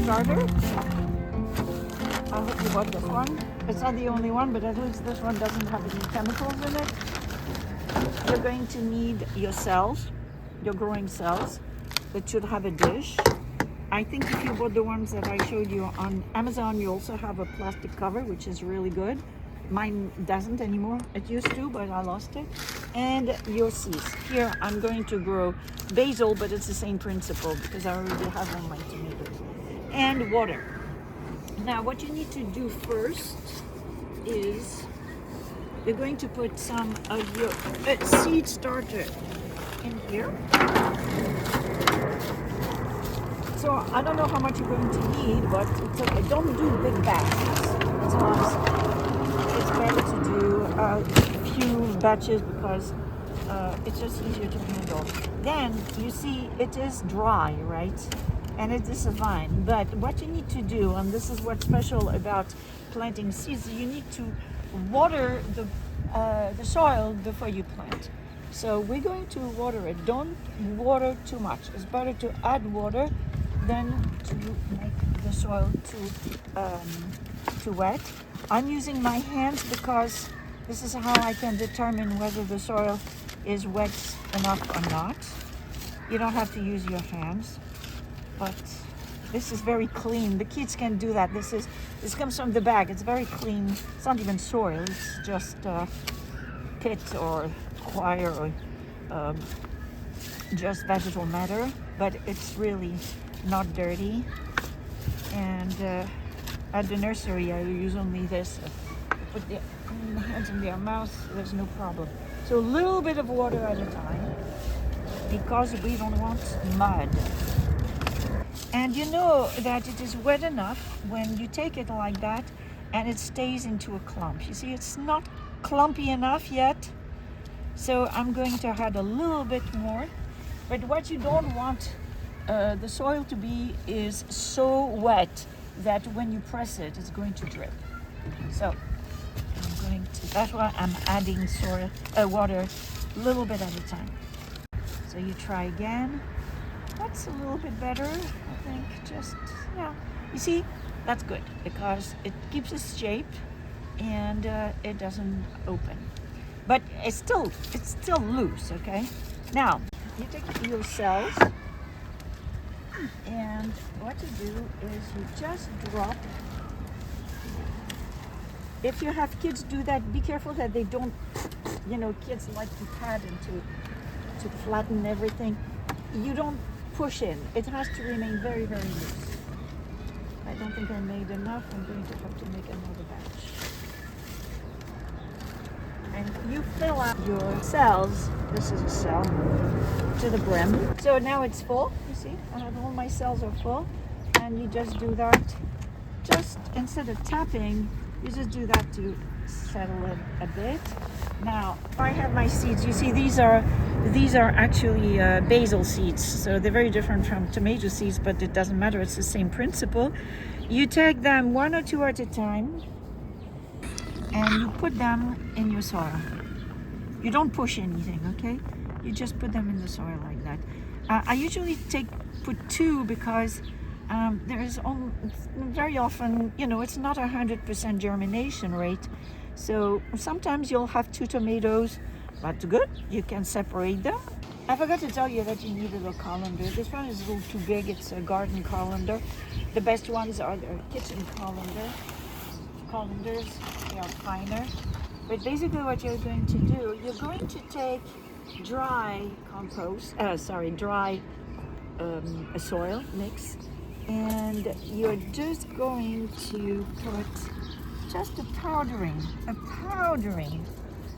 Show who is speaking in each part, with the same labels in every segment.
Speaker 1: starter. I hope you bought this one. It's not the only one, but at least this one doesn't have any chemicals in it. You're going to need your cells, your growing cells. That should have a dish. I think if you bought the ones that I showed you on Amazon, you also have a plastic cover, which is really good. Mine doesn't anymore. It used to, but I lost it. And your seeds. Here I'm going to grow basil, but it's the same principle because I already have all my tomatoes. And water. Now what you need to do first is you're going to put some of your seed starter in here. So I don't know how much you're going to need, but it's okay. Don't do big batches. That's all I'm saying. It's better to do a few batches because it's just easier to handle. Then you see it is dry, right? And it is a vine. But what you need to do, and this is what's special about planting seeds, you need to water the soil before you plant. So we're going to water it. Don't water too much. It's better to add water than to make the soil too wet. I'm using my hands because this is how I can determine whether the soil is wet enough or not. You don't have to use your hands, but this is very clean. The kids can do that. This comes from the bag. It's very clean. It's not even soil. It's just pit or wire or just vegetable matter, but it's really not dirty. And at the nursery I use only this. Put the hands in their mouth, there's no problem. So a little bit of water at a time because we don't want mud. And you know that it is wet enough when you take it like that and it stays into a clump. You see, it's not clumpy enough yet, so I'm going to add a little bit more. But what you don't want the soil to be is so wet that when you press it, it's going to drip. So that's why I'm adding water a little bit at a time. So you try again. That's a little bit better, I think. Just, yeah. You see, that's good because it keeps its shape and it doesn't open. But it's still loose, okay? Now, you take your cells and what you do is you just drop. If you have kids do that, be careful that they don't, kids like to pat and to flatten everything. You don't push in. It has to remain very, very loose. I don't think I made enough. I'm going to have to make another batch. And you fill out your cells. This is a cell to the brim. So now it's full. You see, I have all my cells are full. And you just do that. Just instead of tapping, you just do that to settle it a bit. Now, I have my seeds. You see, these are actually basil seeds. So they're very different from tomato seeds, but it doesn't matter. It's the same principle. You take them one or two at a time, and you put them in your soil. You don't push anything, okay? You just put them in the soil like that. I usually put two because there is very often, it's not 100% germination rate. So sometimes you'll have two tomatoes, but good, you can separate them. I forgot to tell you that you needed a colander. This one is a little too big. It's a garden colander. The best ones are the kitchen colanders. They are finer. But basically what you're going to do, you're going to take dry soil mix, and you're just going to put just a powdering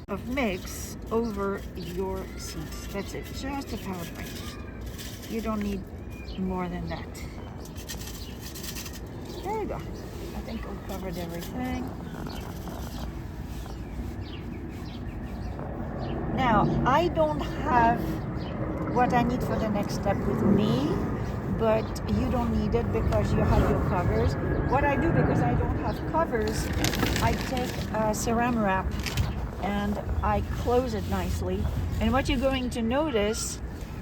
Speaker 1: of mix over your seeds. That's it, just a powdering. You don't need more than that. There you go. I think I've covered everything. Now, I don't have what I need for the next step with me, but you don't need it because you have your covers. What I do, because I don't have covers, I take a Saran wrap and I close it nicely. And what you're going to notice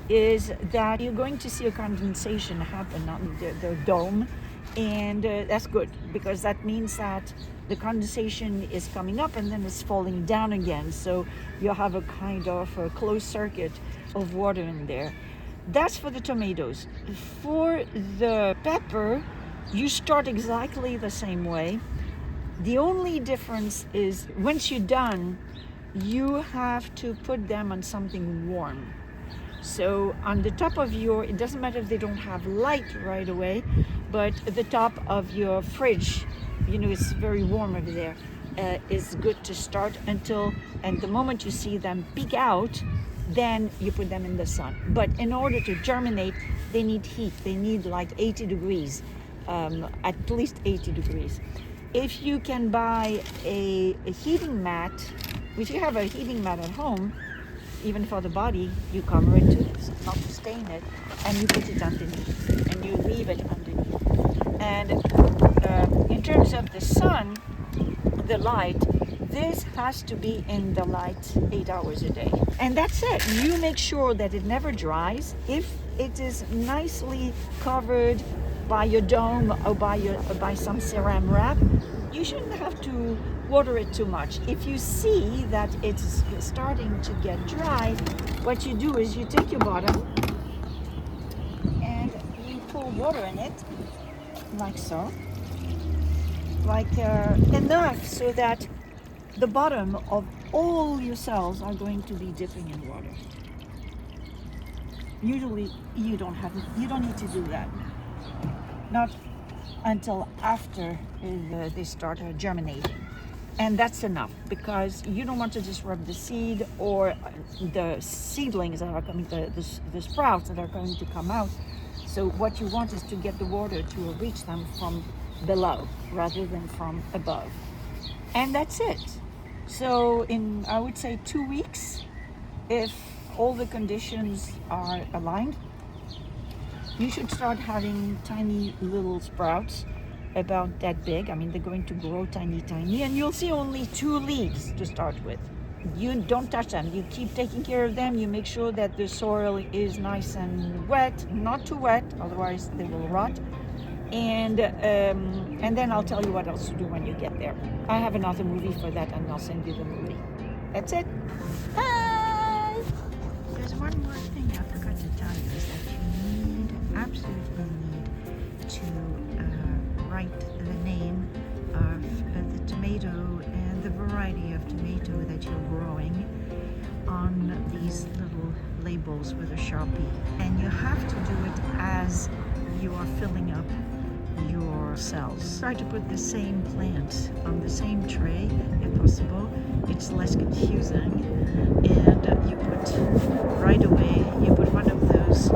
Speaker 1: is that you're going to see a condensation happen on the dome, And that's good, because that means that the condensation is coming up and then it's falling down again. So you have a kind of a closed circuit of water in there. That's for the tomatoes. For the pepper, you start exactly the same way. The only difference is once you're done, you have to put them on something warm. So on the top of your, it doesn't matter if they don't have light right away, but the top of your fridge, it's very warm over there, is good to start until, and the moment you see them peek out, then you put them in the sun. But in order to germinate, they need heat. They need like 80 degrees, at least 80 degrees. If you can buy a heating mat, if you have a heating mat at home, even for the body, you cover it not to stain it, and you put it underneath, and you leave it underneath. And in terms of the sun, the light, this has to be in the light 8 hours a day. And that's it. You make sure that it never dries. If it is nicely covered by your dome or by some ceramic wrap, you shouldn't have to water it too much. If you see that it's starting to get dry, what you do is you take your bottom and you pour water in it, like so, like enough so that the bottom of all your cells are going to be dipping in water. Usually you don't need to do that. Not until after they start germinating. And that's enough, because you don't want to disrupt the seed or the seedlings that are coming, the sprouts that are going to come out. So what you want is to get the water to reach them from below rather than from above. And that's it. So in, I would say, 2 weeks, if all the conditions are aligned, you should start having tiny little sprouts about that big. I mean, they're going to grow tiny, and you'll see only 2 leaves to start with. You don't touch them. You keep taking care of them. You make sure that the soil is nice and wet, not too wet, otherwise they will rot. And then I'll tell you what else to do when you get there. I have another movie for that, and I'll send you the movie. That's it. Bye. There's one more thing I forgot to tell you, is that you absolutely need to write the name of the tomato and the variety of tomato that you're growing on these little labels with a Sharpie. And you have to do it as you are filling up your cells. Try to put the same plant on the same tray if possible. It's less confusing. And you put right away, you put one of those